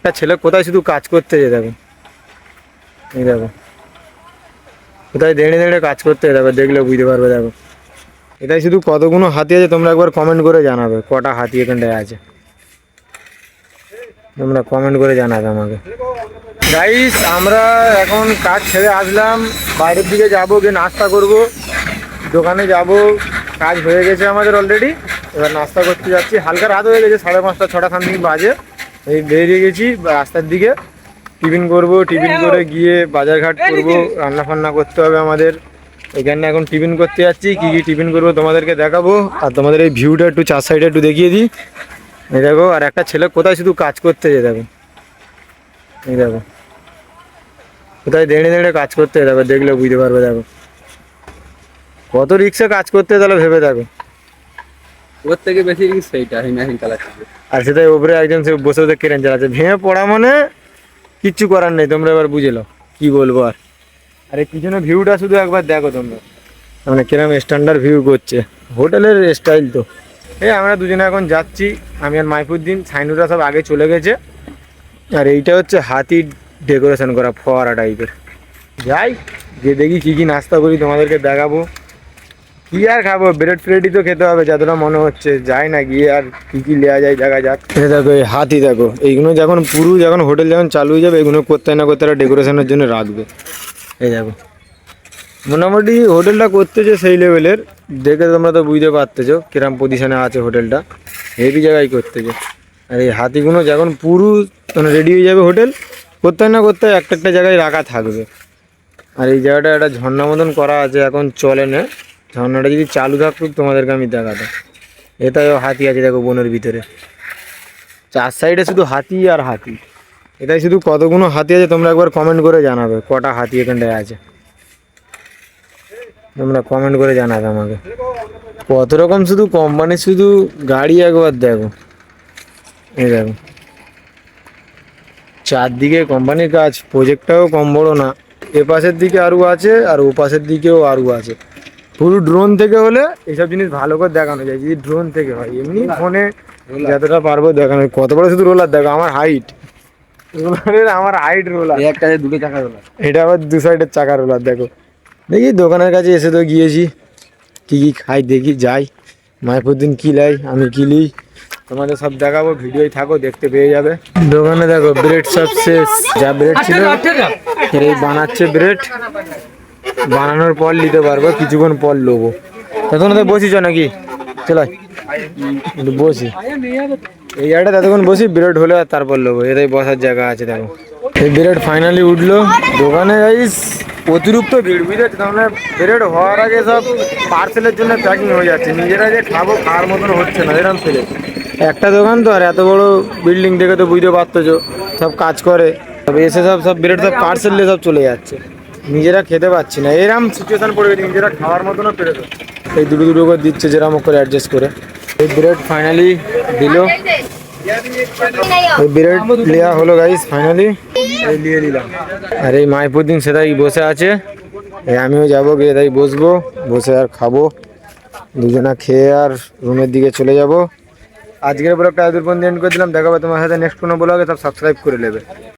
একটা ছেলে কোথায় শুধু কাজ করতে যায় দেখো, এই দেখো কোথায় দাঁড়িয়ে দাঁড়িয়ে কাজ করতে যায় দেখো, দেখলে বুঝতে পারবে। দেখো এটাই শুধু কতগুলো হাতি আছে তোমরা একবার কমেন্ট করে জানাবে, কটা হাতি এখানটায় আছে তোমরা কমেন্ট করে জানাবে আমাকে। গাইস আমরা এখন কাজ ছেড়ে আসলাম, বাইরের দিকে যাবো, গিয়ে নাস্তা করব, দোকানে যাব। কাজ হয়ে গেছে আমাদের অলরেডি, এবার নাস্তা করতে যাচ্ছি। হালকা রাত হয়ে গেছে, 5:30 6টা সামথিং বাজে। এই বেরিয়ে গেছি রাস্তার দিকে, টিফিন করব, টিফিন করে গিয়ে বাজারঘাট করব, রান্না ফান্না করতে হবে আমাদের। এখানে এখন টিফিন করতে যাচ্ছি, কী কী টিফিন করবো তোমাদেরকে দেখাবো। আর তোমাদের এই ভিউটা একটু চার সাইডে একটু দেখিয়ে দিই। এই দেখো, আর একটা ছেলে কোথায় শুধু কাজ করতে যায় দেখো, এই দেখো কোথায় দাঁড়িয়ে দাঁড়িয়ে কাজ করতে যায় দেখো, দেখলে বুঝতে পারবে। দেখো কত রিক্সে কাজ করতে, তাহলে ভেবে দেখো। ওর থেকে বেশি রিস্ক সেইটা মেশিন চালাচ্ছে। আর সেটাই ওপরে একজন সে বসে বসে কেরেন চালাচ্ছে, ভেঙে পড়া মানে কিচ্ছু করার নেই। তোমরা এবার বুঝে নাও কি বলবো। আর এই পিছনে ভিউটা শুধু একবার দেখো তোমরা, মানে কিরম স্ট্যান্ডার্ড ভিউ করছে, হোটেলের স্টাইল তো। এই আমরা দুজনে এখন যাচ্ছি, আমি আর মাইফুদ্দিন, সাইনুরা সব আগে চলে গেছে। আর এইটা হচ্ছে হাতির ডেকোরেশন করা ফোয়ারা টাইপের। যাই গিয়ে দেখি কী কী নাস্তা করি তোমাদেরকে দেখাবো। কী আর খাবো, ব্রেড ফ্রেডই তো খেতে হবে যতটা মনে হচ্ছে। যাই না গিয়ে আর কী কী নেওয়া যায় দেখা যাক। এই দেখো এই হাতি দেখো, এইগুলো যখন পুরো যখন হোটেল যখন চালু হয়ে যাবে, এগুলো করতে না করতে একটা ডেকোরেশনের জন্য রাখবে। এই দেখো মোটামুটি হোটেলটা করতেছে সেই লেভেলের, দেখে তোমরা তো বুঝতে পারতেছো কিরম পজিশনে আছে হোটেলটা, হেভি জায়গায় করতেছে। আর এই হাতিগুলো যখন পুরো মানে রেডি হয়ে যাবে, হোটেল করতে না করতে একটা একটা জায়গায় রাখা থাকবে। আর এই জায়গাটা একটা ঝর্ণা মতন করা আছে, এখন চলে না। ঝর্ণাটা যদি চালু থাকতো তোমাদেরকে আমি দেখাতাম। এটাও হাতি আছে দেখো বনের ভিতরে, চার সাইডে শুধু হাতি আর হাতি। এটাই শুধু কতগুলো হাতি আছে তোমরা একবার কমেন্ট করে জানাবে, কটা হাতি এখানটায় আছে তোমরা কমেন্ট করে জানাবে আমাকে। কত রকম শুধু কোম্পানি, শুধু গাড়ি একবার দেখো। এই দেখো চারদিকে কোম্পানির কাজ, প্রজেক্টটাও কম বড় না। এ পাশের দিকে আরও আছে আর ও পাশের দিকেও আরও আছে। পুরো ড্রোন থেকে হলে এইসব জিনিস ভালো করে দেখানো যায়, যদি ড্রোন থেকে হয়। এমনি ফোনে যতটা পারবো দেখানো। কত বড় শুধু রোলার দেখো, আমার হাইট রোলারের, আমার হাইট রোলার। একটা দুটো চাকা রোলার, এটা আবার দু সাইডের চাকা রোলার। দেখো দেখি দোকানের কাছে এসে তো গিয়েছি, কী কী খাই দেখি, যাই মাইফুদ্দিন কী লাই, আমি কী নিই তোমাদের সব দেখাবো। ভিডিওই থাকো, দেখতে পেয়ে যাবে। দোকানে দেখো ব্রেড সব শেষ, যা ব্রেড ছিল এই বানাচ্ছে ব্রেড। বানানোর পর নিতে পারবো, কিছুক্ষণ পর নেবো। ততক্ষণ তো বসিছ নাকি, চলো একটু বসি এই জায়গাটা, ততক্ষণ বসি, ব্রেড হলে আর তারপর নেবো। এটাই বসার জায়গা আছে দেখো। এই ব্রেড ফাইনালি উঠলো দোকানে। গাইস অতিরিক্ত ভিড় বুঝেছে, তার মানে ব্রেড হওয়ার আগে সব পার্সেলের জন্য প্যাকিং হয়ে যাচ্ছে। নিজেরা যে খাবো, খাওয়ার মতন হচ্ছে না এরকম ফেলে। একটা দোকান তো, আর এত বড় বিল্ডিং দেখে তো বুঝতে পারতেছো সব কাজ করে, তবে এসে সব ব্রেড সব পার্সেল নিয়ে সব চলে যাচ্ছে। নিজেরা খেতে পাচ্ছি না, এরকম সিচুয়েশান পড়ে গেছে, নিজেরা খাওয়ার মতনও পেরে তো। এই দুটো দুটো করে দিচ্ছে যেরকম করে অ্যাডজাস্ট করে। এই ব্রেড ফাইনালি দিল, এই ব্রেড নেওয়া হলো গাইস ফাইনালি, এই নিয়ে নিলাম। আর এই মাইফুদ্দিন সেটাই বসে আছে, এই আমিও যাবো, গিয়ে তাই বসবো, বসে আর খাবো। দুজনা খেয়ে আর রুমের দিকে চলে যাব। আজকের ব্লগটা এত পর্যন্ত এন্ড করে দিলাম। দেখাবো তোমার সাথে নেক্সট কোনো ব্লগে, সব সাবস্ক্রাইব করে নেবে।